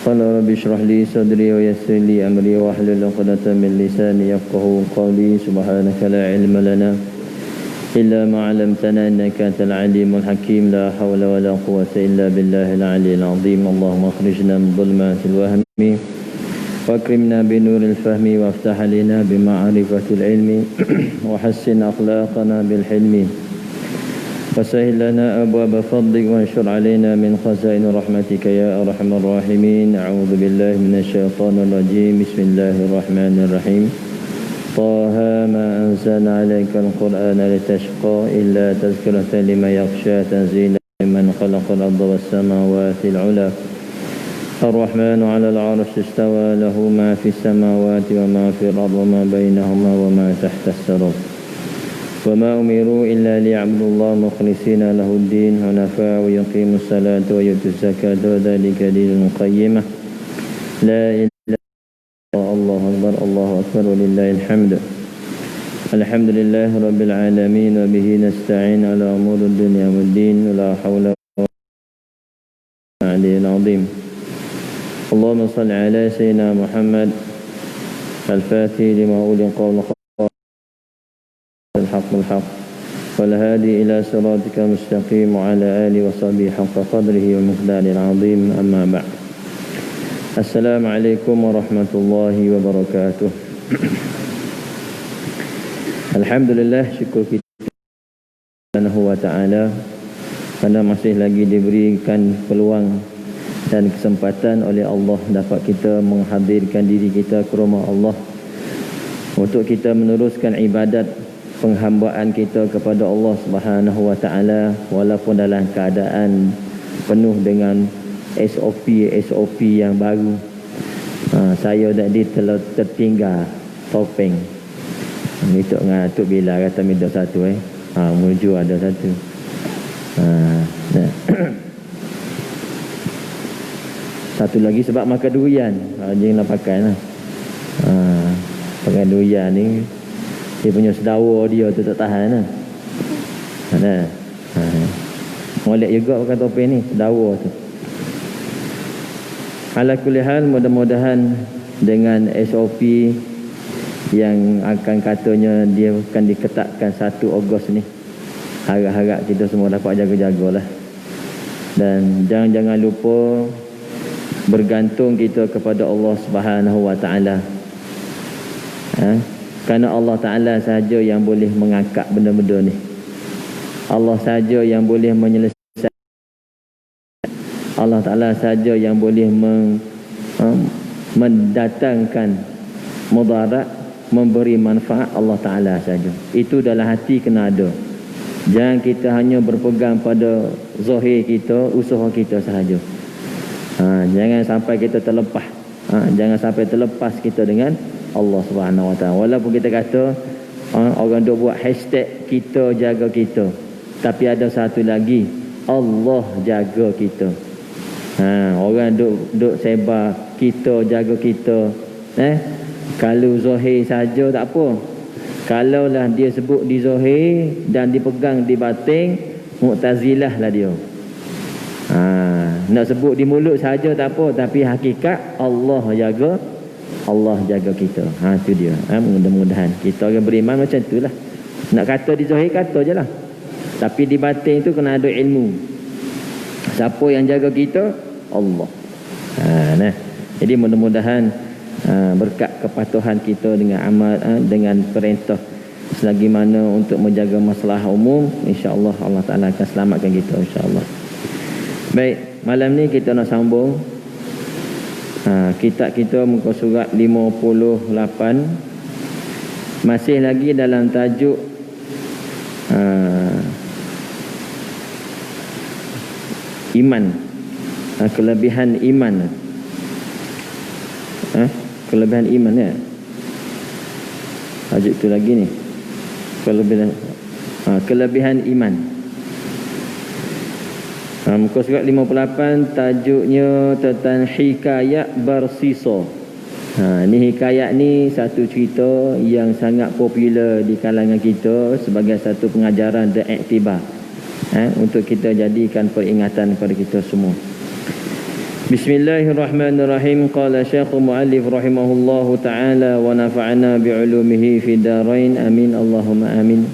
قال رب اشرح لي صدري ويسر لي أمري واحلل عقدة من لساني يفقهوا قولي سبحانك لا علم لنا إلا ما علمتنا إنك أنت العليم الحكيم لا حول ولا قوة إلا بالله العلي العظيم اللهم اخرجنا من ظلمات الوهم واكرمنا بنور الفهم وافتح علينا بمعرفة العلم وحسن أخلاقنا بالحلم وسهل لنا أبواب فضلك وانشر علينا من خزائن رحمتك يا أرحم الراحمين. أعوذ بالله من الشيطان الرجيم. بسم الله الرحمن الرحيم. طه ما أنزلنا عليك القرآن لتشقى إلا تذكرة لمن يخشى تنزيلا ممن خلق الأرض والسماوات العلى الرحمن على العرش استوى له ما في السماوات وما في الأرض وما بينهما وما تحت السراب وما أمروا إلا ليعبدوا الله مخلصين له الدين حنفاء ويقيموا الصلاة ويؤتوا الزكاة وذلك دين القيمة لا إله إلا الله أكبر الله أكبر ولله الحمد. الحمد لله رب العالمين وبه نستعين على أمور الدنيا والدين ولا حول ولا قوة إلا بالله العظيم. اللهم صل على سيدنا محمد الفاتح لما أغلق الحق بالحق والهادي إلى صراطك المستقيم وعلى آله وصحبه حق قدره ومقداره العظيم. أما بعد. السلام عليكم ورحمة الله وبركاته. Alhamdulillah, syukur kita Subhanahu wa ta'ala kerana masih lagi diberikan peluang dan kesempatan oleh Allah dapat kita menghadirkan diri kita ke rumah Allah untuk kita meneruskan ibadat penghambaan kita kepada Allah Subhanahu wa ta'ala walaupun dalam keadaan penuh dengan SOP yang baru. Saya tadi tertinggal topeng. Itu dengan Tok Bila kata minta satu menuju ada satu. Satu lagi sebab makan durian. Janganlah pakai lah. Pakai durian ni dia punya sedawa dia tu tak tahan lah. Molek juga pakai topeng ni, sedawa tu. Ala kulli hal, mudah-mudahan dengan SOP yang akan katanya dia akan diketatkan 1 Ogos ni, harap-harap kita semua dapat jaga-jagalah. Dan jangan lupa bergantung kita kepada Allah Subhanahu wa ta'ala. Kerana Allah Ta'ala sahaja yang boleh mengangkat benda-benda ni. Allah sahaja yang boleh menyelesaikan. Allah Ta'ala sahaja yang boleh mendatangkan mudarat, memberi manfaat. Allah Ta'ala sahaja. Itu dalam hati kena ada. Jangan kita hanya berpegang pada zahir kita, usaha kita sahaja. Jangan sampai kita terlepas. Jangan sampai terlepas kita dengan Allah Subhanahu wa ta'ala. Walaupun kita kata orang duk buat hashtag kita jaga kita, tapi ada satu lagi, Allah jaga kita. Orang duk sebar kita jaga kita. Kalau zahir saja tak apa. Kalaulah dia sebut di zahir dan dipegang di batin, Mu'tazilah lah dia. Nak sebut di mulut saja tak apa, tapi hakikat Allah jaga kita. Itu dia. Mudah-mudahan kita orang beriman macam itulah. Nak kata di zahir kata je lah, tapi di batin tu kena ada ilmu. Siapa yang jaga kita? Allah. Jadi mudah-mudahan berkat kepatuhan kita dengan amal, dengan perintah selagi mana untuk menjaga masalah umum, insya-Allah Allah Taala akan selamatkan kita, insya-Allah. Baik, malam ni kita nak sambung kitab kita muka surat 58. Masih lagi dalam tajuk iman, kelebihan iman. Kelebihan iman ya. Tajuk tu lagi ni. Kelebihan iman. Muka surat 58 tajuknya tentang hikayat bersisa. Ni hikayat ni satu cerita yang sangat popular di kalangan kita sebagai satu pengajaran dan iktibar, untuk kita jadikan peringatan kepada kita semua. Bismillahirrahmanirrahim. Qala Syekh Mu'allif rahimahullahu ta'ala wa nafa'ana bi'ulumihi fi darain. Amin Allahumma amin.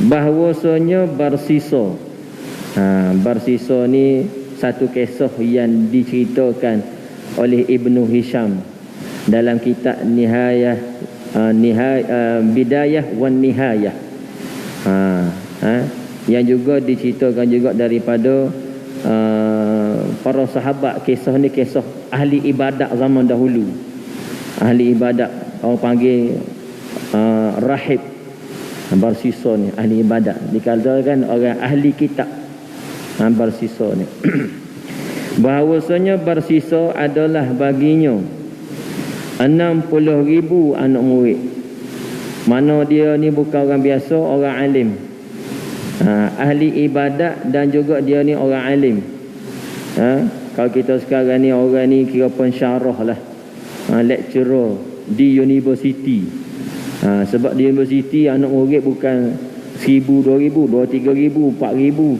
Bahwasanya bersisa. Bersisa ni satu kisah yang diceritakan oleh Ibnu Hisham dalam kitab Bidayah wan Nihayah. Yang juga diceritakan juga daripada para sahabat. Kisah ni kisah ahli ibadat zaman dahulu. Ahli ibadat, orang panggil rahib. Bersisa ni ahli ibadat, dikatakan orang ahli kitab. Bersisa ni bahawasanya bersisa adalah baginya 60,000 anak murid. Mana dia ni bukan orang biasa, orang alim, ahli ibadat, dan juga dia ni orang alim. Kalau kita sekarang ni, orang ni kira pensyarah lah, lecturer di universiti. Sebab di universiti anak murid bukan 1,000, 2,000, 3,000, 4,000.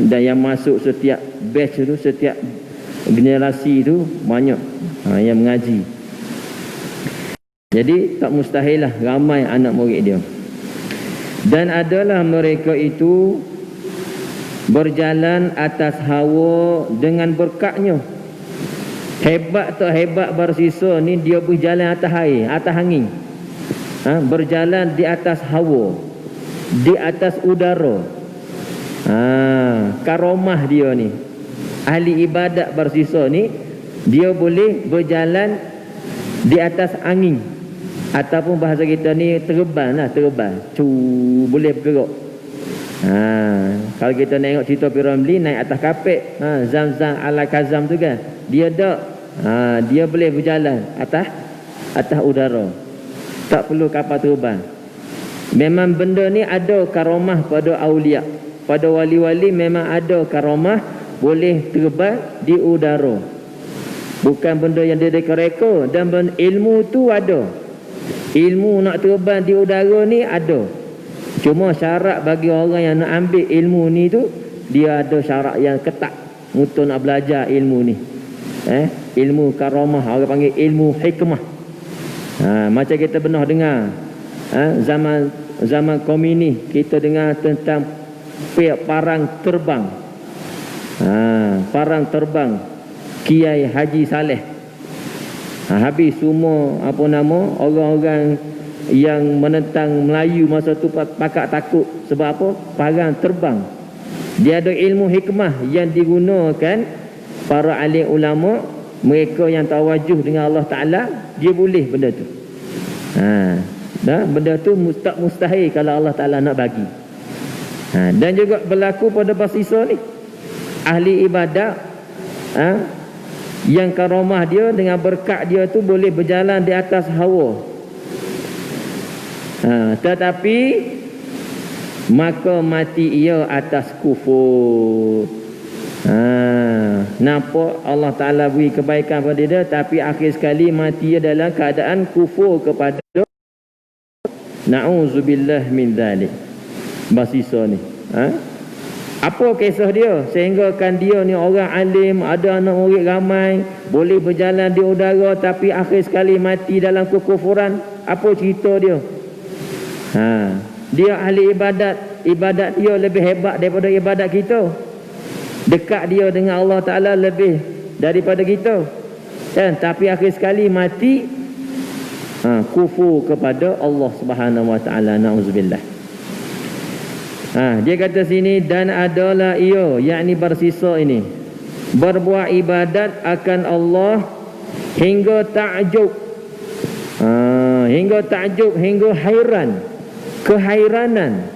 Dan yang masuk setiap batch tu, setiap generasi tu banyak yang mengaji. Jadi tak mustahil lah ramai anak murid dia. Dan adalah mereka itu berjalan atas hawa dengan berkatnya. Hebat tak hebat bersisa ni, dia berjalan atas air, atas angin. Berjalan di atas hawa, di atas udara. Karomah dia ni, ahli ibadat bersisa ni, dia boleh berjalan di atas angin, ataupun bahasa kita ni terbang lah, terbang. Boleh bergerak. Kalau kita tengok cerita Piramli naik atas kapet, Zam-Zam ala Kazam tu kan, dia tak, dia boleh berjalan atas udara, tak perlu kapal terbang. Memang benda ni ada karomah pada aulia, pada wali-wali memang ada karomah boleh terbang di udara. Bukan benda yang dia reka-reka. Dan ilmu tu ada, ilmu nak terbang di udara ni ada. Cuma syarat bagi orang yang nak ambil ilmu ni tu, dia ada syarat yang ketat untuk nak belajar ilmu ni. Ilmu karomah, orang panggil ilmu hikmah. Macam kita pernah dengar, zaman komuni kita dengar tentang parang terbang. Parang terbang Kiai Haji Saleh. Habis semua orang-orang yang menentang Melayu masa tu pakak takut. Sebab apa? Parang terbang. Dia ada ilmu hikmah yang digunakan para alim ulama, mereka yang tawajuh dengan Allah Ta'ala, dia boleh benda tu. Benda tu tak mustahil kalau Allah Ta'ala nak bagi. Dan juga berlaku pada bersisa ni, ahli ibadat, yang karomah dia dengan berkat dia tu boleh berjalan di atas hawa. Tetapi maka mati ia atas kufur. Nampak Allah Ta'ala beri kebaikan pada dia, tapi akhir sekali mati ia dalam keadaan kufur kepada, na'udzubillah min dzalik. Bersisa ni, apa kisah dia sehingga kan dia ni orang alim, ada anak murid ramai, boleh berjalan di udara, tapi akhir sekali mati dalam kekufuran? Apa cerita dia? Dia ahli ibadat, ibadat dia lebih hebat daripada ibadat kita, dekat dia dengan Allah Ta'ala lebih daripada kita, kan? Tapi akhir sekali mati kufur kepada Allah Subhanahu Wa Ta'ala. Na'udzubillah. Dia kata sini, dan adalah ia, yakni bersisa ini, berbuat ibadat akan Allah hingga takjub, hingga hairan, kehairanan.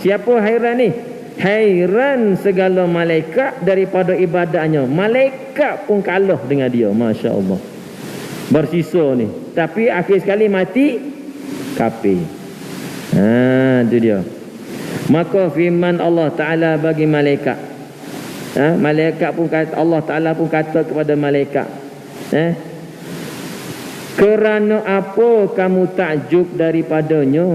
Siapa hairan ni? Hairan segala malaikat daripada ibadatnya. Malaikat pun kalah dengan dia. Masya Allah. Bersisa ni, tapi akhir sekali mati kafir. Itu dia. Maka firman Allah Ta'ala bagi malaikat, malaikat pun kata, Allah Ta'ala pun kata kepada malaikat, kerana apa kamu takjub daripadanya?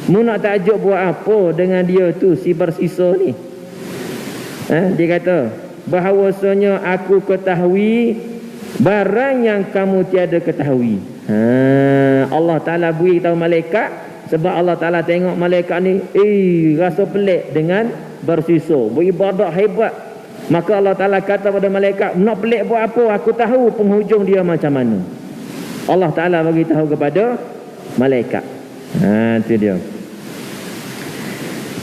Mu nak takjub buat apa dengan dia tu, si bersisa ni? Dia kata bahawasanya aku ketahui barang yang kamu tiada ketahui. Allah Ta'ala beri tahu malaikat, sebab Allah Ta'ala tengok malaikat ni rasa pelik dengan bersisa, beribadat hebat. Maka Allah Ta'ala kata pada malaikat, nak pelik buat apa? Aku tahu penghujung dia macam mana. Allah Ta'ala bagi tahu kepada malaikat. Itu dia.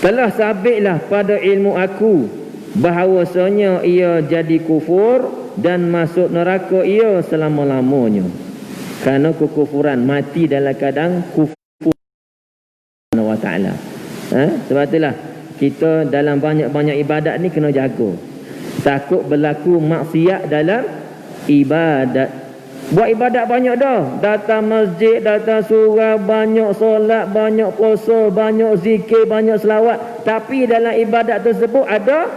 Telah sabitlah pada ilmu aku bahawasanya ia jadi kufur dan masuk neraka ia selama-lamanya. Kerana kekufuran, mati dalam keadaan kufur Allah Ta'ala. Sebab itulah kita dalam banyak-banyak ibadat ni kena jaga. Takut berlaku maksiat dalam ibadat. Buat ibadat banyak dah. Datang masjid, datang surau, banyak solat, banyak puasa, banyak zikir, banyak selawat. Tapi dalam ibadat tersebut ada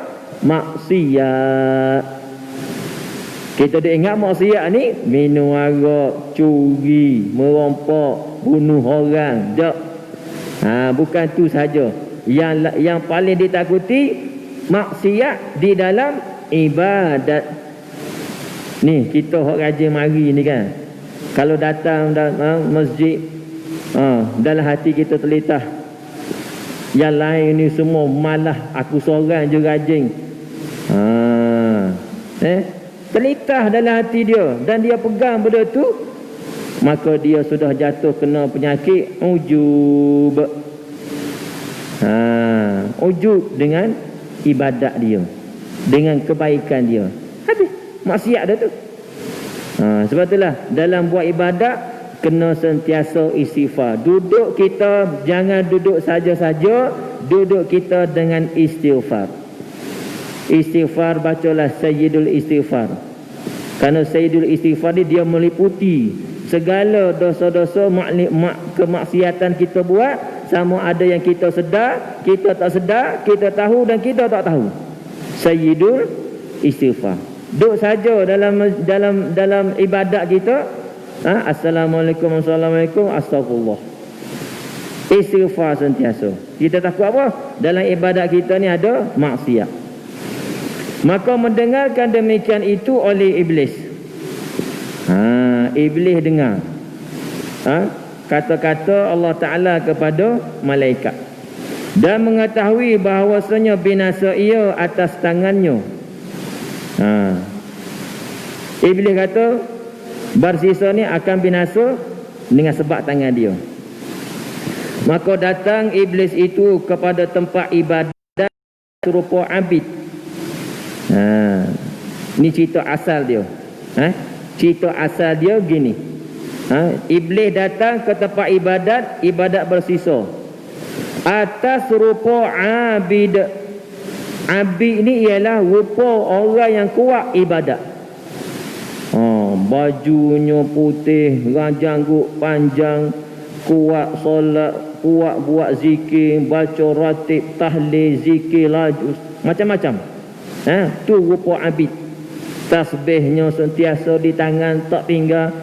maksiat. Kita dah ingat maksiat ni, minum arak, curi, merompak, bunuh orang. Tak. Bukan tu saja. Yang paling ditakuti maksiat di dalam ibadat. Ni kita hok rajin mari ni kan. Kalau datang masjid, dalam hati kita terlintas, yang lain ni semua malah aku seorang je rajin. Terlintas dalam hati dia dan dia pegang benda tu, maka dia sudah jatuh kena penyakit ujub. Ujub dengan ibadat dia, dengan kebaikan dia. Habis maksiat dah tu. Sebab itulah dalam buat ibadat kena sentiasa istighfar. Duduk kita jangan duduk saja-saja, duduk kita dengan istighfar. Istighfar, bacalah Sayyidul Istighfar. Kerana Sayyidul Istighfar ni dia meliputi segala dosa-dosa kemaksiatan kita buat, sama ada yang kita sedar, kita tak sedar, kita tahu dan kita tak tahu. Sayyidul Istighfar. Duduk saja dalam ibadat kita, Assalamualaikum, Assalamualaikum, Astagfirullah. Istighfar sentiasa. Kita takut apa? Dalam ibadat kita ni ada maksiat. Maka mendengarkan demikian itu oleh iblis. Iblis dengar kata-kata Allah Ta'ala kepada malaikat dan mengetahui bahawasanya binasa ia atas tangannya. Iblis kata bersisa ni akan binasa dengan sebab tangan dia. Maka datang iblis itu kepada tempat ibadat serupa abid. Ni cerita asal dia. Cerita asal dia gini. Iblis datang ke tempat ibadat bersisa atas rupa abid. Abid ni ialah rupa orang yang kuat ibadat. Bajunya putih, janggut panjang, kuat solat, kuat buat zikir, baca ratib, tahlil, zikir laju, macam-macam. Tu rupa abid. Tasbihnya sentiasa di tangan, tak tinggal.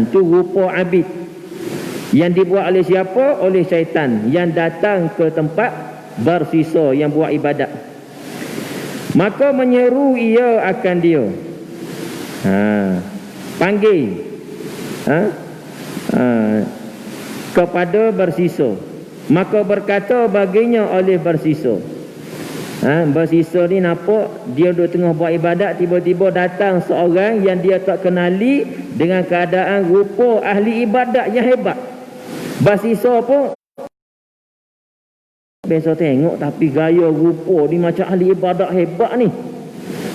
Tu rupa abid. Yang dibuat oleh siapa? Oleh syaitan yang datang ke tempat bersisa yang buat ibadat. Maka menyeru ia akan dia. Panggil kepada bersisa. Maka berkata baginya oleh bersisa. Bersisa ni nampak dia duduk tengah buat ibadat, tiba-tiba datang seorang yang dia tak kenali dengan keadaan rupa ahli ibadat yang hebat. Bersisa pun biasa tengok, tapi gaya rupa ni macam ahli ibadat hebat ni.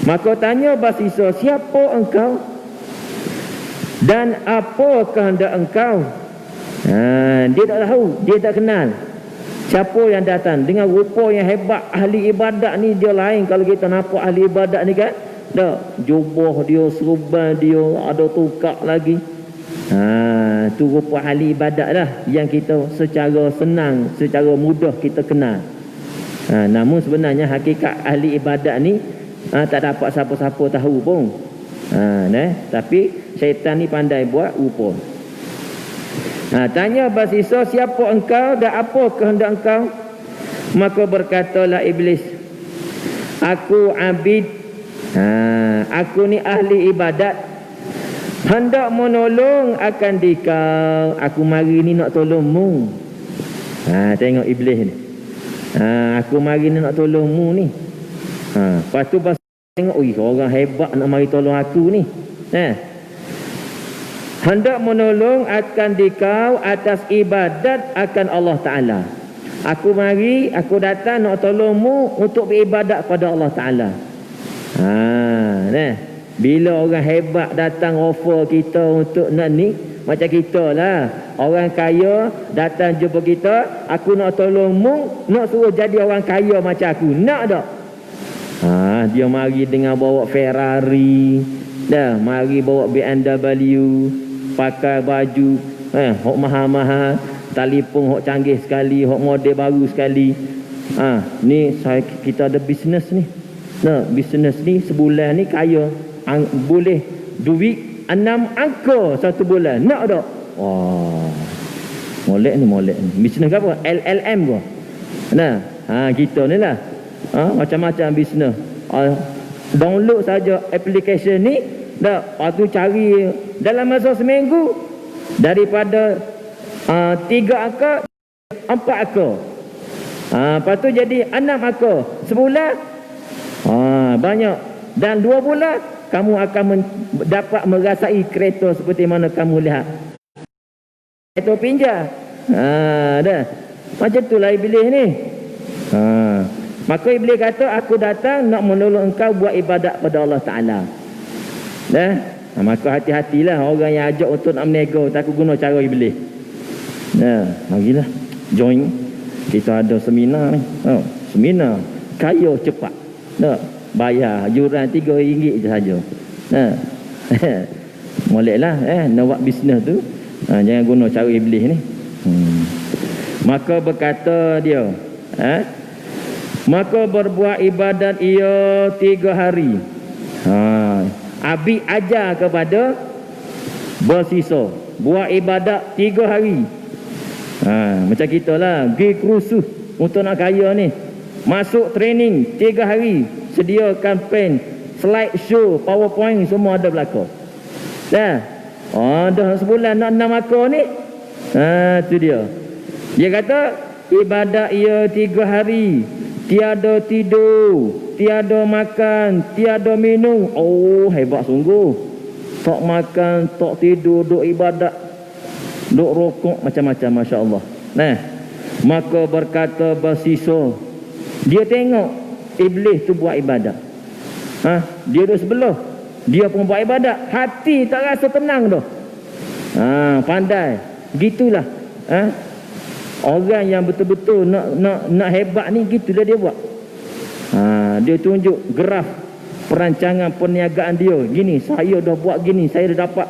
Maka tanya bersisa, siapa engkau dan apa kehendak engkau? Dia tak tahu, dia tak kenal siapa yang datang dengan rupa yang hebat. Ahli ibadat ni dia lain. Kalau kita nampak ahli ibadat ni kan, tak, jubah dia, serban dia, ada tukar lagi. Tu rupa ahli ibadat lah yang kita secara senang, secara mudah kita kenal. Namun sebenarnya hakikat ahli ibadat ni tak dapat siapa-siapa tahu pun. Tapi syaitan ni pandai buat rupa. Tanya bersisa, siapa engkau dan apa kehendak engkau? Maka berkatalah iblis, Aku abid. Aku ni ahli ibadat. Hendak menolong akan dikau. Aku mari ni nak tolongmu. Tengok iblis ni. Aku mari ni nak tolongmu ni. Lepas tu tengok, orang hebat nak mari tolong aku ni. Hendak menolong akan dikau atas ibadat akan Allah Ta'ala. Aku mari, aku datang nak tolongmu untuk beribadat pada Allah Ta'ala. Bila orang hebat datang offer kita untuk nak ni, macam kita lah, orang kaya datang jumpa kita, aku nak tolongmu, nak suruh jadi orang kaya macam aku, nak tak? Dia mari dengan bawa Ferrari, mari bawa BMW, pakai baju hok mahal-mahal, telefon hok canggih sekali, hok model baru sekali. Ni kita ada bisnes ni. Bisnes ni sebulan ni kaya, boleh duit 6 angka satu bulan, nak tak? Molek ni. Bisnes apa? LLM ke? Kita ni lah. Macam-macam bisnes. Download saja aplikasi ni, lepas tu cari dalam masa seminggu daripada 3 angka 4 angka. Lepas tu jadi 6 angka sebulan. Banyak. Dan 2 bulan kamu akan dapat merasai kereta seperti mana kamu lihat. Kereta pinjam. Dah. Macam itulah iblis ni. Maka iblis kata, aku datang nak menolong engkau buat ibadat pada Allah Ta'ala. Maka hati-hatilah orang yang ajak untuk nak menego, takut guna cara iblis. Marilah join. Kita ada seminar ni. Seminar kaya cepat. Bayar yuran RM3 je saja. Moleklah nak buat bisnes tu. Jangan guna cara iblis ni. Maka berkata dia, maka berbuat ibadat ia 3 hari. Abi ajar kepada bersisa, buat ibadat 3 hari. Macam kita lah, pergi kursus untuk nak kaya ni, masuk training 3 hari, sediakan pen, slide show, powerpoint, semua ada belakang. Dah sebulan nak 6 akar ni. Tu dia. Dia kata ibadat ia 3 hari, tiada tidur, tiada makan, tiada minum. Hebat sungguh. Tak makan, tak tidur, duk ibadat, duk rokok, macam-macam, Masya Allah. Maka berkata bersisa, dia tengok iblis tu buat ibadat. Dia duduk sebelah, dia pun buat ibadat, hati tak rasa tenang dah. Pandai. Gitulah. Orang yang betul-betul nak hebat ni, gitulah dia buat. Dia tunjuk graf perancangan perniagaan dia. Gini, saya dah buat gini, saya dah dapat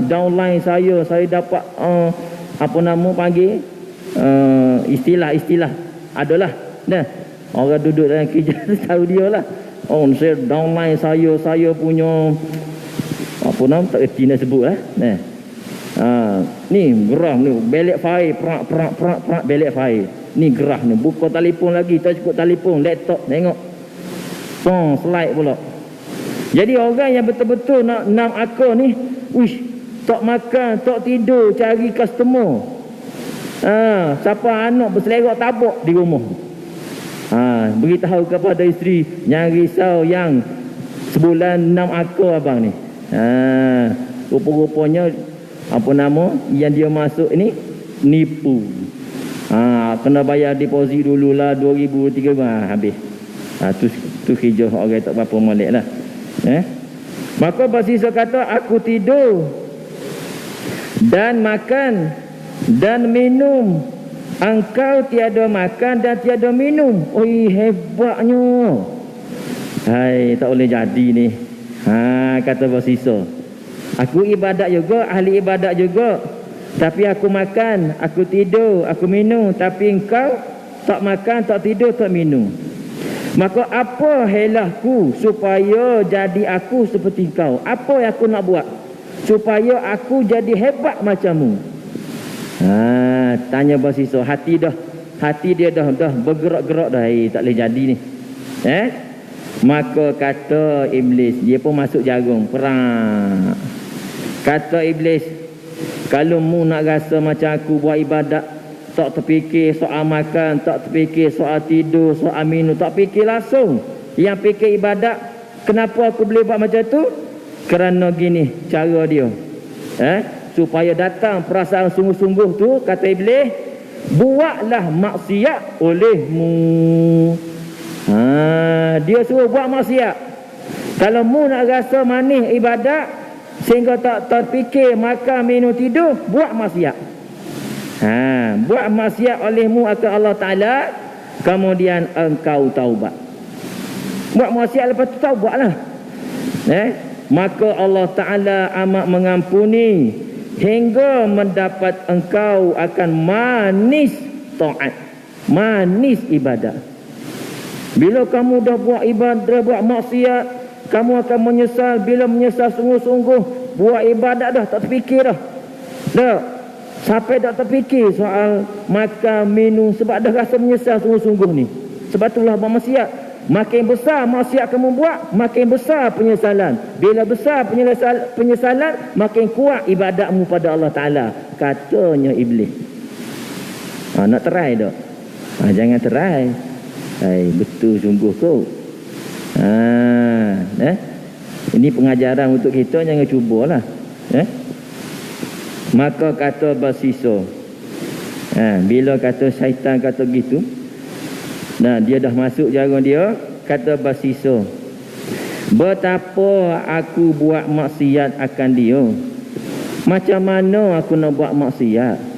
downline saya dapat istilah-istilah adalah. Orang duduk dalam kerja tahu dia lah. Saya downline saya punya tak erti nak sebut ni graf ni, belek file, perak belek file. Ni graf ni, buka telefon lagi, tak cukup telefon, laptop tengok. Slide pula. Jadi orang yang betul-betul nak 6 akar ni, tak makan, tak tidur, cari customer. Siapa anak berselerak tabak di rumah. Beritahu kepada isteri, jangan risau yang sebulan 6 akar abang ni. Rupa-rupanya yang dia masuk ni nipu. Kena bayar deposit dululah 2,000, 3,000, habis. Tu kerja orang tak berapa molek lah. Maka bersisa kata, aku tidur dan makan dan minum, engkau tiada makan dan tiada minum. Hebatnya. Tak boleh jadi ni. Kata bersisa, aku ibadat juga, ahli ibadat juga, tapi aku makan, aku tidur, aku minum, tapi engkau tak makan, tak tidur, tak minum. Maka apa helahku supaya jadi aku seperti kau? Apa yang aku nak buat supaya aku jadi hebat macammu? Tanya bersisa. Hati dia dah bergerak-gerak dah. Tak boleh jadi ni. Maka kata iblis, dia pun masuk jagung, perang. Kata iblis, kalau mu nak rasa macam aku buat ibadat, tak terfikir soal makan, tak terfikir soal tidur, soal minum, tak fikir langsung. Yang fikir ibadat, kenapa aku boleh buat macam tu? Kerana gini cara dia. Supaya datang perasaan sungguh-sungguh tu, kata iblis, buatlah maksiat olehmu. Dia suruh buat maksiat. Kalau mu nak rasa manis ibadat sehingga tak terfikir makan, minum, tidur, buat maksiat. Buat maksiat olehmu akan Allah Ta'ala, kemudian engkau taubat. Buat maksiat lepas tu taubatlah. Maka Allah Ta'ala amat mengampuni hingga mendapat engkau akan manis taat, manis ibadat. Bila kamu dah buat ibadat, buat maksiat, kamu akan menyesal. Bila menyesal sungguh-sungguh, buat ibadat dah tak terfikir dah. Sampai tak terfikir soal makan, minum, sebab dah rasa menyesal sungguh-sungguh ni. Sebab itulah buat maksiat. Makin besar maksiat kamu buat, makin besar penyesalan. Bila besar penyesalan, makin kuat ibadatmu pada Allah Ta'ala. Katanya iblis. Nak try tak? Jangan try. Betul sungguh kau. Ini pengajaran untuk kita, jangan cubalah. Maka kata bersisa. Bila kata syaitan kata gitu, dia dah masuk jarum dia, kata bersisa, betapa aku buat maksiat akan dia. Macam mana aku nak buat maksiat?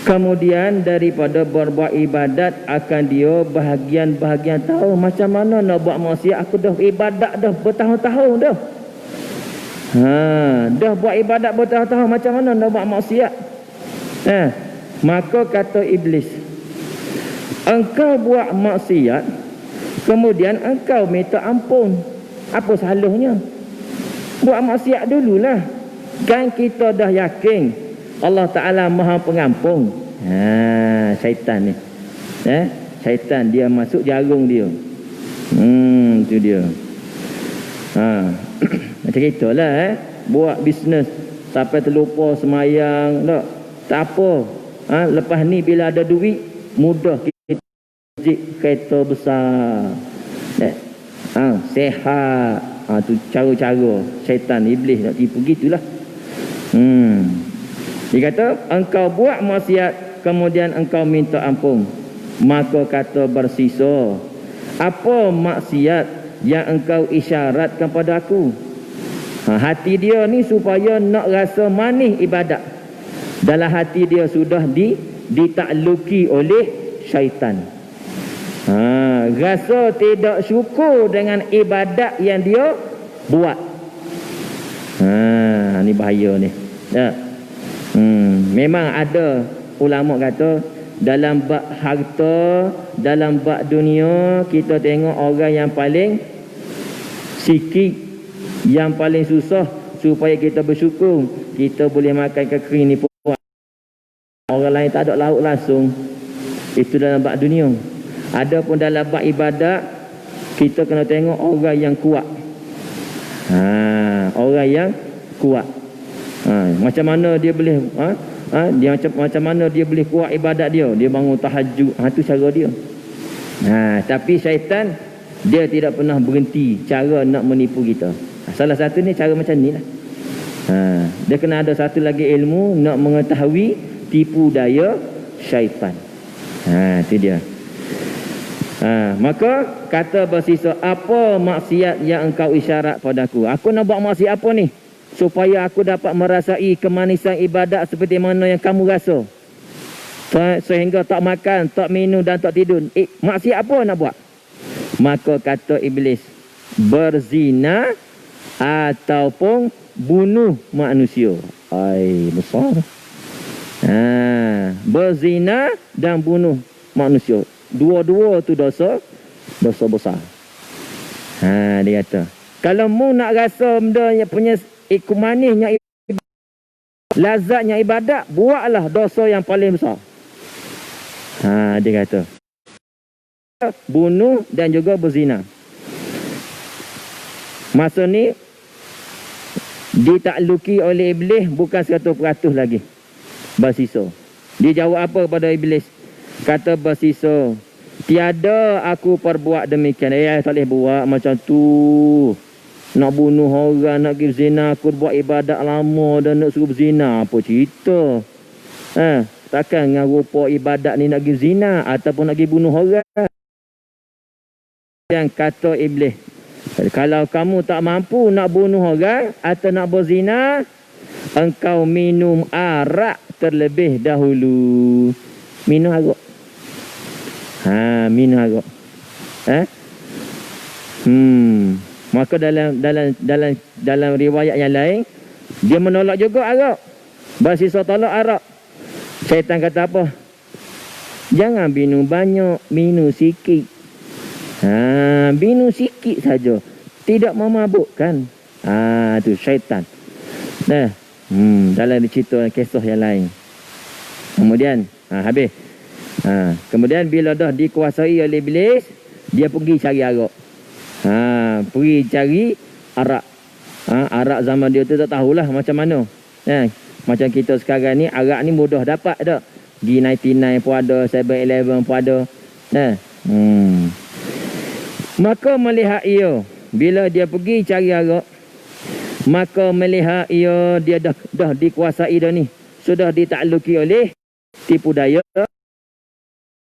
Kemudian daripada berbuat ibadat akan dia, bahagian-bahagian tahu macam mana nak buat maksiat. Aku dah ibadat dah bertahun-tahun dah. Dah buat ibadat bertahun-tahun, macam mana nak buat maksiat? Maka kata iblis, engkau buat maksiat, kemudian engkau minta ampun. Apa salahnya? Buat maksiat dululah. Kan kita dah yakin Allah Ta'ala Maha Pengampun. Syaitan ni. Syaitan dia masuk jarum dia. Itu dia. Macam itulah buat bisnes sampai terlupa semayang. Tak apa. Lepas ni bila ada duit, mudah kita kereta besar. Sehat. Tu cara-cara syaitan, iblis nak tipu gitulah. Dia kata, engkau buat maksiat, kemudian engkau minta ampun. Maka kata bersisa, apa maksiat yang engkau isyaratkan pada aku? Hati dia ni supaya nak rasa manis ibadat. Dalam hati dia sudah ditakluki oleh syaitan. Rasa tidak syukur dengan ibadat yang dia buat. Ni bahaya ni. Memang ada ulama kata dalam bab harta, dalam bab dunia, kita tengok orang yang paling sikit, yang paling susah supaya kita bersyukur. Kita boleh makan kering ni pun orang lain tak ada lauk langsung. Itu dalam bab dunia. Adapun dalam bab ibadat, kita kena tengok orang yang kuat. Orang yang kuat. Macam mana dia boleh dia macam mana dia boleh kuat ibadat dia? Dia bangun tahajud. Itu cara dia. Tapi syaitan dia tidak pernah berhenti cara nak menipu kita. Salah satu ni cara macam ni lah. Dia kena ada satu lagi ilmu nak mengetahui tipu daya syaitan. Itu dia. Maka kata bersisa, apa maksiat yang engkau isyarat padaku? Aku nak buat maksiat apa ni? Supaya aku dapat merasai kemanisan ibadat seperti mana yang kamu rasa. Sehingga tak makan, tak minum dan tak tidur. Maksiat apa nak buat? Maka kata iblis, berzina ataupun bunuh manusia. Besar. Berzina dan bunuh manusia. Dua-dua tu dosa besar. Dia kata, kalau mu nak rasa benda yang punya manisnya lazatnya ibadat, buatlah dosa yang paling besar. Dia kata. bunuh dan juga berzina. Masa ni ditakluki oleh iblis bukan 100% lagi. Bersisa. Dia jawab apa pada iblis? Kata bersisa, tiada aku perbuat demikian. Tak boleh buat macam tu. Nak bunuh orang, nak pergi zina, aku buat ibadat lama dan nak suruh berzina. Apa cerita? Takkan dengan rupa ibadat ni nak pergi zina ataupun nak pergi bunuh orang. Yang kata iblis, kalau kamu tak mampu nak bunuh orang atau nak berzina, engkau minum arak terlebih dahulu. Minum arak. Minum arak. Maka dalam riwayat yang lain, dia menolak juga arak. Bersisa tolak arak. Syaitan kata apa? Jangan minum banyak, minum sikit. Minum sikit saja. Tidak memabukkan. Tu syaitan. Dalam cerita kisah yang lain. Kemudian habis. Kemudian bila dah dikuasai oleh iblis, dia pergi cari arak. Pergi cari arak. Arak zaman dia tu tak tahulah macam mana. Macam kita sekarang ni, arak ni mudah dapat tak? G99 pun ada, 7-Eleven pun ada. Maka melihat ia, bila dia pergi cari arak, maka melihat ia, dia dah dikuasai dah ni. Sudah ditakluki oleh tipu daya.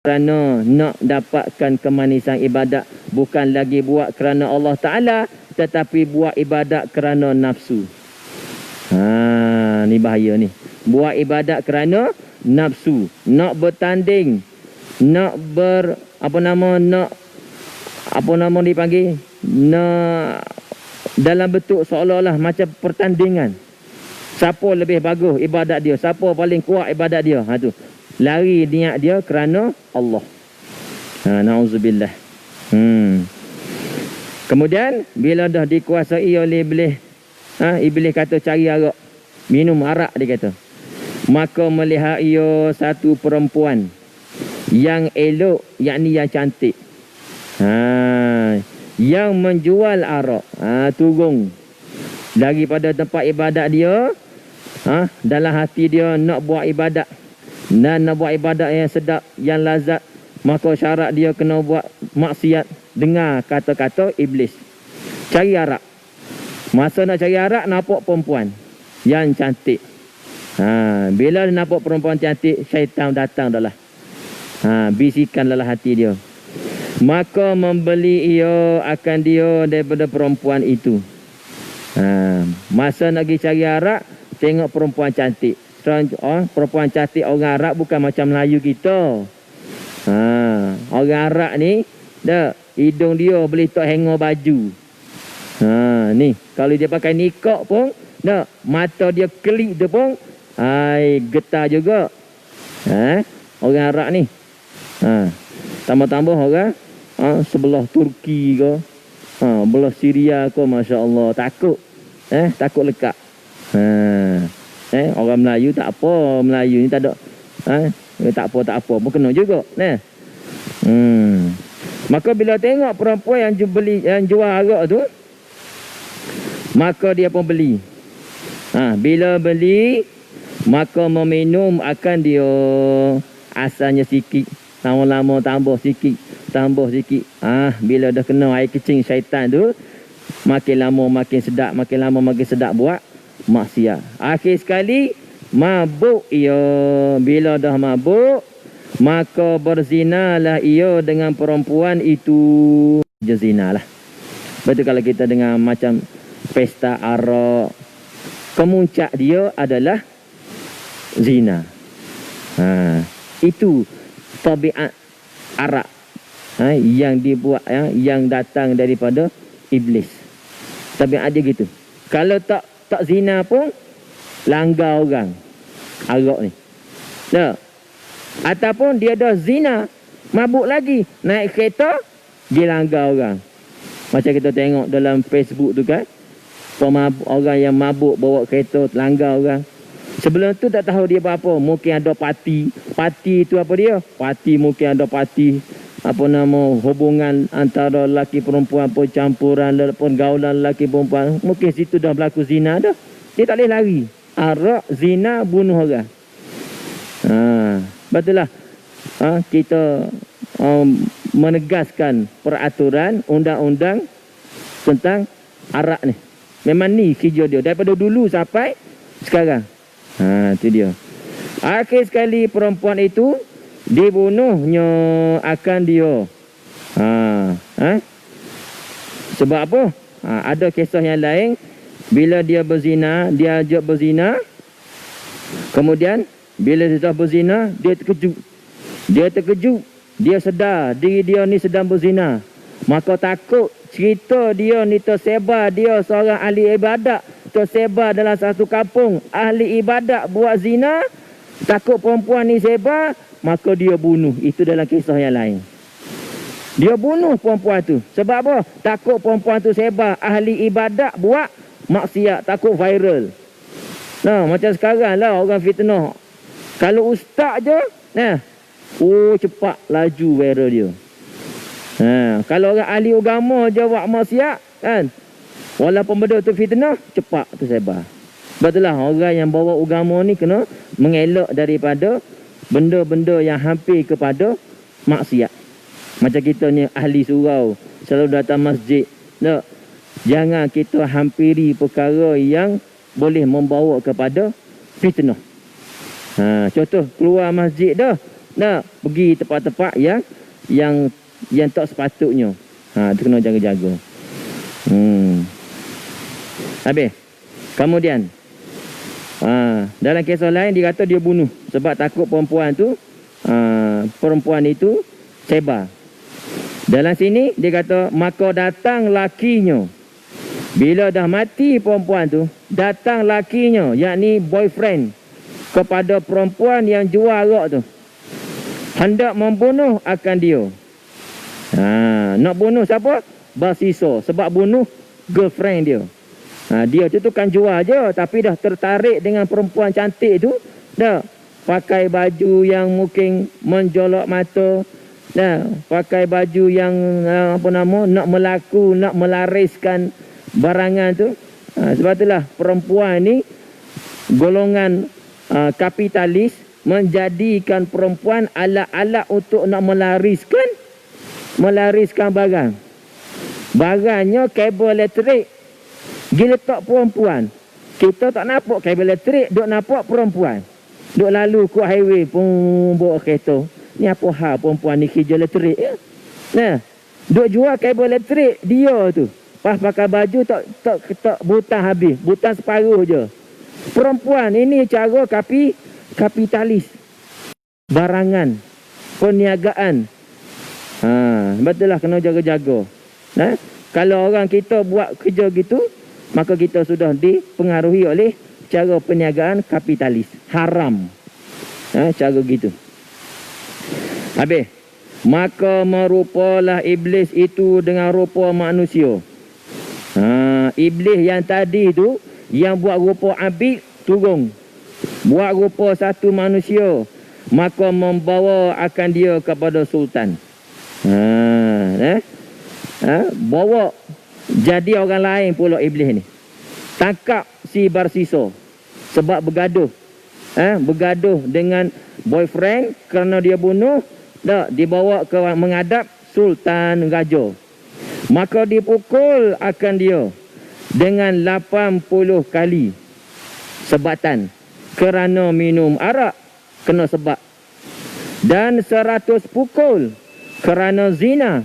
Kerana nak dapatkan kemanisan ibadat, bukan lagi buat kerana Allah Ta'ala, tetapi buat ibadat kerana nafsu. Ni bahaya ni. Buat ibadat kerana nafsu. Nak bertanding. Nak nak dipanggil? Nak dalam bentuk seolah-olah macam pertandingan. Siapa lebih bagus ibadat dia? Siapa paling kuat ibadat dia? Tu. Lari niat dia kerana Allah. Na'udzubillah. Kemudian bila dah dikuasai oleh iblis, iblis kata cari arak, minum arak dia kata. Maka melihat ia satu perempuan yang elok, yakni yang cantik, yang menjual arak, turun daripada tempat ibadat dia, dalam hati dia nak buat ibadat dan nak buat ibadat yang sedap, yang lazat. Maka syarat dia kena buat maksiat. Dengar kata-kata iblis, cari arak. Masa nak cari arak, nampak perempuan yang cantik. Bila nampak perempuan cantik, syaitan datang dah lah. Bisikan dalam hati dia. Maka membeli ia akan dia daripada perempuan itu. Masa nak pergi cari arak, tengok perempuan cantik. Perempuan cantik orang Arab bukan macam Melayu kita. Orang Arab ni, hidung dia boleh tak hanger baju. Ni, kalau dia pakai nikah pun, mata dia kelip tu pun, getar juga. Orang Arab ni. Tambah-tambah orang sebelah Turki ke, belah Syria ke, Masya Allah, takut. Takut lekat. Orang Melayu tak apa, Melayu ni tak ada. Tak apa pun kena juga. Maka bila tengok perempuan yang jual arak tu, maka dia pun beli. Bila beli, maka meminum akan dia. Asalnya sikit, lama-lama tambah sikit. Bila dah kena air kecing syaitan tu, makin lama makin sedap, makin lama makin sedap buat maksiat. Akhir sekali mabuk ia. Bila dah mabuk, maka berzinalah ia dengan perempuan itu. Zina lah. Betul kalau kita dengar macam pesta arak, kemuncak dia adalah zina. Itu tabiat arak yang dibuat, yang datang daripada iblis. Tabiat dia gitu. Kalau tak zina pun langgar orang arak ni. Ataupun dia dah zina, mabuk lagi, naik kereta, dia langgar orang. Macam kita tengok dalam Facebook tu kan, orang yang mabuk bawa kereta langgar orang. Sebelum tu tak tahu dia apa-apa. Mungkin ada parti. Parti tu apa dia? Parti mungkin ada parti hubungan antara lelaki perempuan, percampuran pergaulan lelaki perempuan, mungkin situ dah berlaku zina dah. Dia tak boleh lari. Arak, zina, bunuh orang. Betul lah. Kita menegaskan peraturan undang-undang tentang arak ni. Memang ni kerja dia daripada dulu sampai sekarang. Itu dia. Akhir sekali perempuan itu dibunuhnya akan dia. Sebab apa? Ada kisah yang lain. Bila dia berzina, dia ajak berzina. Kemudian bila dia dah berzina, dia terkejut. Dia sedar diri dia ni sedang berzina. Maka takut cerita dia ni tersebar, dia seorang ahli ibadat, tersebar dalam satu kampung ahli ibadat buat zina. Takut perempuan ni sebar, maka dia bunuh. Itu dalam kisah yang lain. Dia bunuh perempuan tu. Sebab apa? Takut perempuan tu sebar, ahli ibadat buat maksiat, takut viral. Macam sekarang lah orang fitnah. Kalau ustaz je, cepat laju viral dia. Kalau orang ahli agama je buat maksiat, kan, walaupun benda tu fitnah, cepat tu sebar. Betul lah, orang yang bawa agama ni kena mengelak daripada benda-benda yang hampir kepada maksiat. Macam kita ni ahli surau, selalu datang masjid. Jangan kita hampiri perkara yang boleh membawa kepada fitnah. Contoh, keluar masjid dah, pergi tempat-tempat yang tak sepatutnya. Itu kena jaga-jaga. Habis. Kemudian dalam kisah lain dia kata dia bunuh sebab takut perempuan itu sebar. Dalam sini dia kata maka datang lakinya. Bila dah mati perempuan tu, datang lakinya, yakni boyfriend, kepada perempuan yang jual arak tu, hendak membunuh akan dia. Nak bunuh siapa? Basisa. Sebab bunuh girlfriend dia. Dia tu kan jual je, tapi dah tertarik dengan perempuan cantik tu. Dah pakai baju yang mungkin menjolok mata. Dah pakai baju yang nak melaku, nak melariskan barangan tu. Sebab itulah perempuan ni golongan kapitalis menjadikan perempuan alat-alat untuk nak melariskan barang. Barangnya kabel elektrik. Gila tak perempuan. Kita tak nampak kabel elektrik, duk nampak perempuan. Duk lalu ke highway pun bawa kereta. Ni apa hal perempuan ni kerja elektrik ya? Duk jual kabel elektrik dia tu. Pas pakai baju tak butang habis, butang separuh je. Perempuan ini cara kapitalis. Barangan, perniagaan. Betul lah, kena jaga-jaga. Kalau orang kita buat kerja gitu, maka kita sudah dipengaruhi oleh cara perniagaan kapitalis. Haram. Cara gitu. Habis. Maka merupalah iblis itu dengan rupa manusia. Iblis yang tadi tu, yang buat rupa abid, turun. Buat rupa satu manusia. Maka membawa akan dia kepada sultan. Bawa jadi orang lain pula iblis ni. Tangkap si Barsisa sebab bergaduh. Bergaduh dengan boyfriend kerana dia bunuh. Dibawa ke menghadap sultan raja. Maka dipukul akan dia dengan 80 kali sebatan kerana minum arak, kena sebat. Dan 100 pukul kerana zina.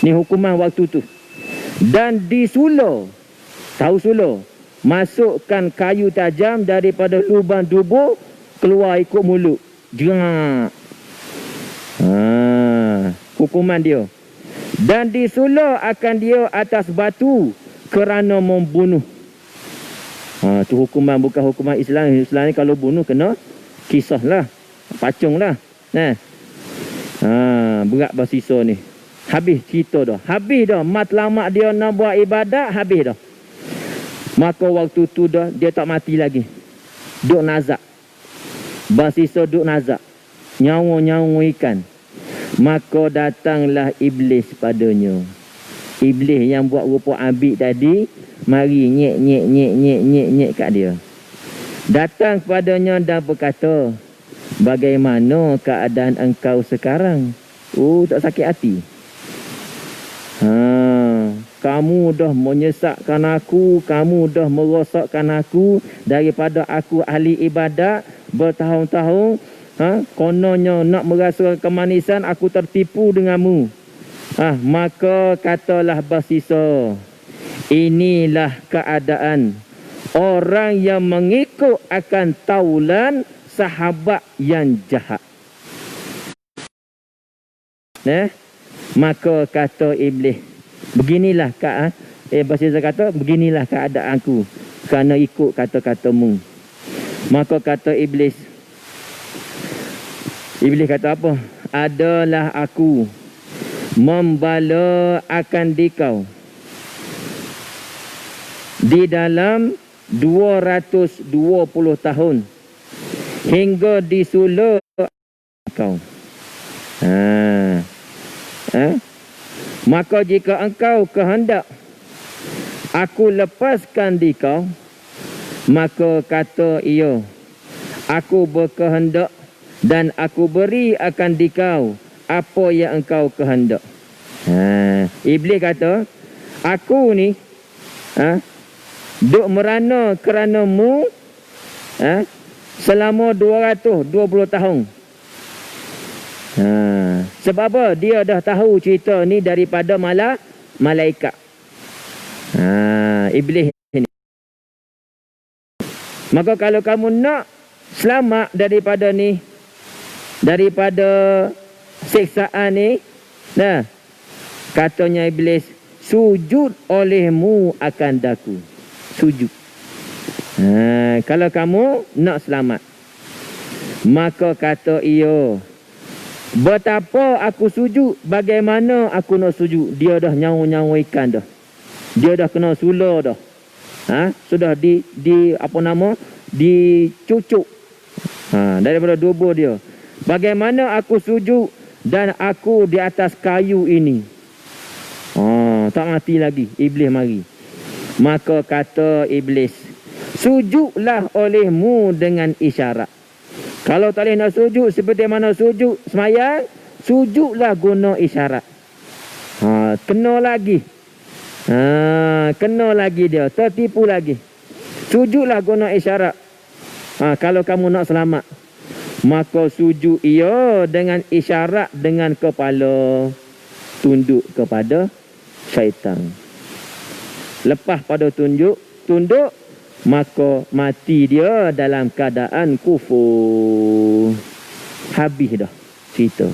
Ni hukuman waktu tu. Dan disulo. Tahu sulo? Masukkan kayu tajam daripada lubang tubuh, keluar ikut mulut. Jengak. Hukuman dia. Dan disulo akan dia atas batu kerana membunuh. Tu hukuman, bukan hukuman Islam. Islam ni kalau bunuh kena kisah lah, pacung lah. Berat Barsisa ni. Habis cerita dah. Habis dah. Matlamat dia nak buat ibadat, habis dah. Maka waktu tu dah, dia tak mati lagi. Duk nazak. Barsisa duk nazak. Nyawa-nyawa ikan. Maka datanglah iblis padanya. Iblis yang buat rupa abid tadi, mari nyek kat dia. Datang kepadanya dan berkata, bagaimana keadaan engkau sekarang? Oh, tak sakit hati. Kamu dah menyesakkan aku, kamu dah merosakkan aku daripada aku ahli ibadat bertahun-tahun. Kononnya nak merasa kemanisan, aku tertipu denganmu. Maka katalah bersisa, inilah keadaan orang yang mengikut akan taulan sahabat yang jahat. Maka kata iblis, beginilah bersisa kata, beginilah keadaanku kerana ikut kata-katamu. Maka kata iblis kata apa? Adalah aku membala akan dikau di dalam 220 tahun hingga disula kau. Maka jika engkau kehendak aku lepaskan dikau, maka kata ia, aku berkehendak dan aku beri akan dikau apa yang engkau kehendak. Iblis kata, aku ni duk merana kerana-mu selama 220 tahun. Sebab apa? Dia dah tahu cerita ni daripada malaikat. Iblis ni. Maka kalau kamu nak selamat daripada ni, daripada siksaan ni, katanya iblis, sujud olehmu akan daku. Sujud. Kalau kamu nak selamat. Maka kata ia, betapa aku sujud, bagaimana aku nak sujud? Dia dah nyawa-nyawa ikan dah. Dia dah kena sula dah. Sudah dicucuk daripada tubuh dia. Bagaimana aku sujud dan aku di atas kayu ini? Tak mati lagi. Iblis mari. Maka kata iblis, sujudlah olehmu dengan isyarat. Kalau tak boleh nak sujud seperti mana sujud semayang, sujudlah guna isyarat. Kena lagi. Kena lagi dia. Tertipu lagi. Sujudlah guna isyarat. Kalau kamu nak selamat. Maka sujud ia dengan isyarat dengan kepala, tunduk kepada syaitan. Lepas pada tunduk, maka mati dia dalam keadaan kufur. Habis dah cerita.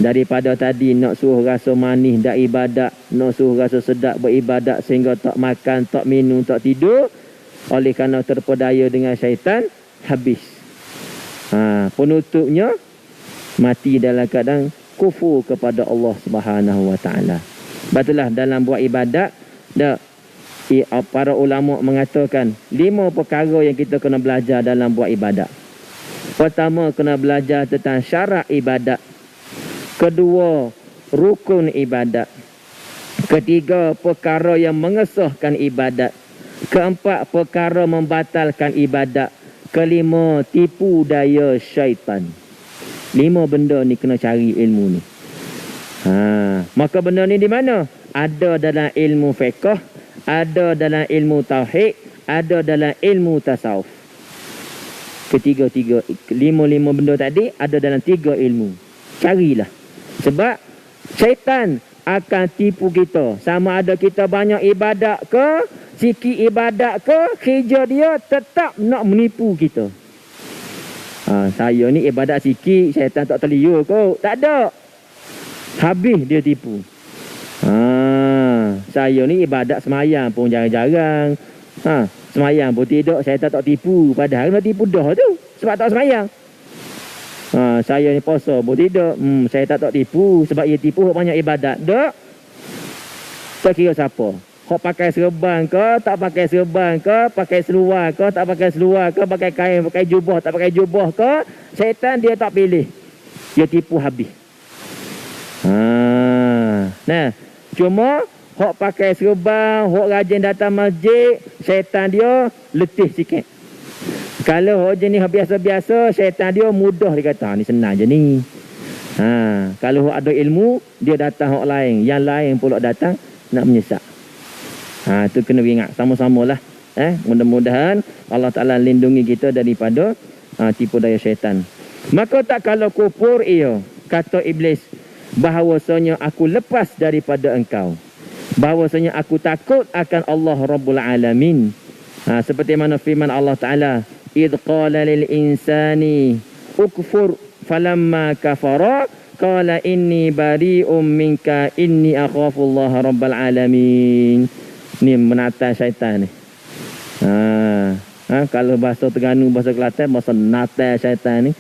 Daripada tadi nak suruh rasa manis dak ibadat, nak suruh rasa sedap beribadat sehingga tak makan, tak minum, tak tidur, oleh kerana terpedaya dengan syaitan, habis. Penutupnya mati dalam keadaan kufur kepada Allah Subhanahu Wa Taala. Batulah dalam buat ibadat, para ulama mengatakan 5 perkara yang kita kena belajar dalam buat ibadat. Pertama, kena belajar tentang syarat ibadat. Kedua, rukun ibadat. Ketiga, perkara yang mengesahkan ibadat. Keempat, perkara membatalkan ibadat. Kelima, tipu daya syaitan. 5 benda ni kena cari ilmu ni. Maka benda ni di mana? Ada dalam ilmu fiqh, ada dalam ilmu tauhid, ada dalam ilmu tasawuf. Ketiga-tiga, 5 benda tadi ada dalam 3 ilmu. Carilah. Sebab syaitan akan tipu kita. Sama ada kita banyak ibadat ke, sikit ibadat ke, kerja dia tetap nak menipu kita. Saya ni ibadat sikit, syaitan tak terliur kot. Tak ada. Habis dia tipu. Saya ni ibadat semayang pun jarang-jarang. Semayang pun tidak, syaitan tak tipu. Padahal nak tipu dah tu. Sebab tak semayang. Saya ni puasa pun tidak. Syaitan tak tipu. Sebab ia tipu banyak ibadat. Tak. Tak kira siapa. Hok pakai serban ke, tak pakai serban ke, pakai seluar ke, tak pakai seluar ke, pakai kain, pakai jubah, tak pakai jubah ke, syaitan dia tak pilih. Dia tipu habis. Nah, cuma hok pakai serban, hok rajin datang masjid, syaitan dia letih sikit. Kalau hok jenis biasa-biasa, syaitan dia mudah, dia kata ni senang je ni. Kalau hok ada ilmu, dia datang hok lain, yang lain pula datang nak menyesak. Tu kena ingat sama-samalah. Mudah-mudahan Allah Ta'ala lindungi kita daripada tipu daya syaitan. Maka tak kalau kufur ia, kata iblis, bahawasanya aku lepas daripada engkau, bahawasanya aku takut akan Allah Rabbul Alamin. Seperti mana firman Allah Ta'ala, idh qala lil insani ukfur falamma kafara qala inni bari'um minka inni akhafu Allah Rabbul Alamin. Ni menata syaitan ni. Kalau bahasa Terengganu, bahasa Kelantan, bahasa nata syaitan ni.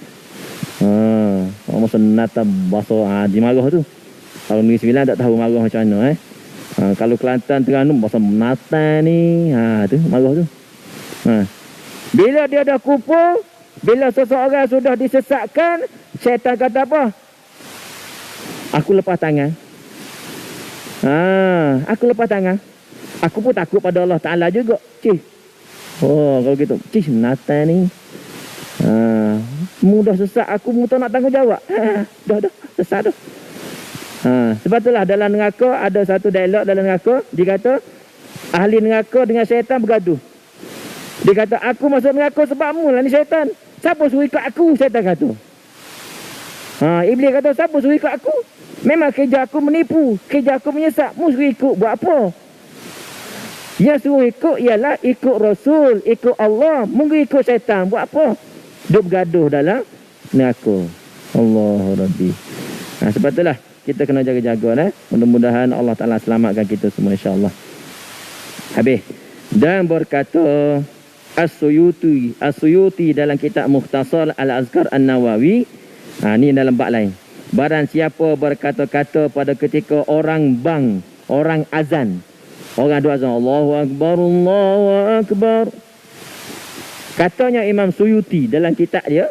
Bahasa nata, bahasa dia marah tu. Kalau Negeri Sembilan tak tahu marah macam mana. Kalau Kelantan, Terengganu, bahasa nata ni. Tu marah tu. Bila dia dah kufur, bila seseorang sudah disesatkan, syaitan kata apa? Aku lepas tangan. Aku lepas tangan. Aku pun takut pada Allah Ta'ala juga. Kalau gitu. Nata ni. Mudah sesat. Aku mudah nak tanggungjawab. Dah. Sesat dah. Sebab itulah dalam neraka ada satu dialog dalam neraka. Dia kata, ahli neraka dengan syaitan bergaduh. Dia kata, aku masuk neraka sebabmu lah ni syaitan. Siapa suruh ikut aku? Syaitan kata. Iblis kata, siapa suruh ikut aku? Memang kerja aku menipu. Kerja aku menyesat. Mu suruh ikut buat apa? Yang suruh ikut ialah ikut Rasul, ikut Allah. Mungkin ikut syaitan. Buat apa? Dia bergaduh dalam neraka. Allah Rabbi. Sebab itulah kita kena jaga-jaga. Mudah-mudahan Allah Ta'ala selamatkan kita semua, insyaAllah. Habis. Dan berkata As-Suyuti dalam kitab Mukhtasar Al-Azkar An-Nawawi. Ni dalam bab lain. Barang siapa berkata-kata pada ketika orang azan. Orang dua azan, Allahu Akbar, Allahu Akbar. Katanya Imam Suyuti dalam kitab dia,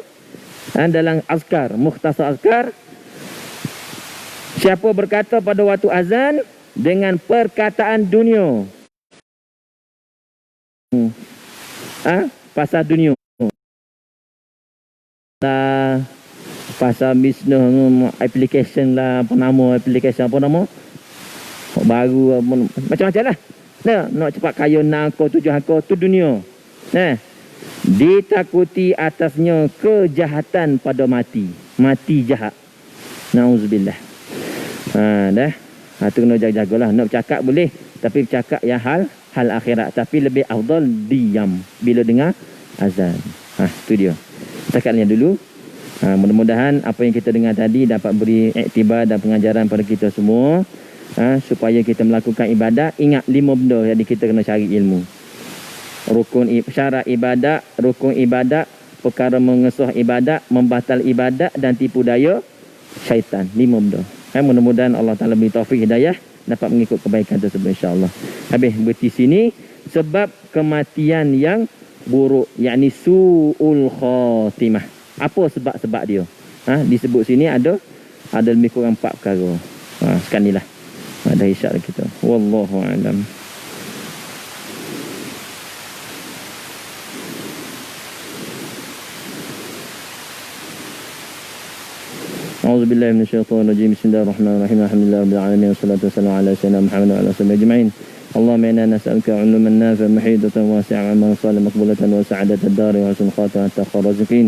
dalam Azkar, Mukhtasar Azkar, siapa berkata pada waktu azan dengan perkataan dunia, pasal dunia, pasal bisnes, application lah, apa nama baru, macam-macam lah. Nak cepat kaya, nak kau tujuan kau, tu dunia. Ditakuti atasnya kejahatan pada mati jahat. Na'udzubillah. Tu kena jaga-jagalah. Nak bercakap boleh, tapi bercakap yang hal akhirat. Tapi lebih afdal diam bila dengar azan. Tu dia. Cakapnya dulu. Mudah-mudahan apa yang kita dengar tadi dapat beri iktibar dan pengajaran pada kita semua. Supaya kita melakukan ibadat. Ingat 5 benda yang kita kena cari ilmu. Syarat ibadat, rukun ibadat, perkara mengesuh ibadat, membatal ibadat dan tipu daya syaitan. 5 benda. Mudah-mudahan Allah Ta'ala beri taufik hidayah dapat mengikut kebaikan tersebut, insyaAllah. Habis berhenti sini. Sebab kematian yang buruk, yakni su'ul khatimah. Apa sebab-sebab dia? Disebut sini ada lebih kurang 4 perkara. Sekarang inilah ada isyarat kita. Wallahu a'lam. A'udzubillahi minasyaitonir rajim. Bismillahirrahmanirrahim. Alhamdulillahirabbil alamin wassalatu wassalamu ala sayyidina Muhammad wa ala alihi ajma'in. Allahumma inna nas'aluka 'ilman nafi'an mahidatan wasi'an 'amalan salihan maqbulatan wa sa'adatan ad-dar wa husnul khatimah wa taqwa rizqin.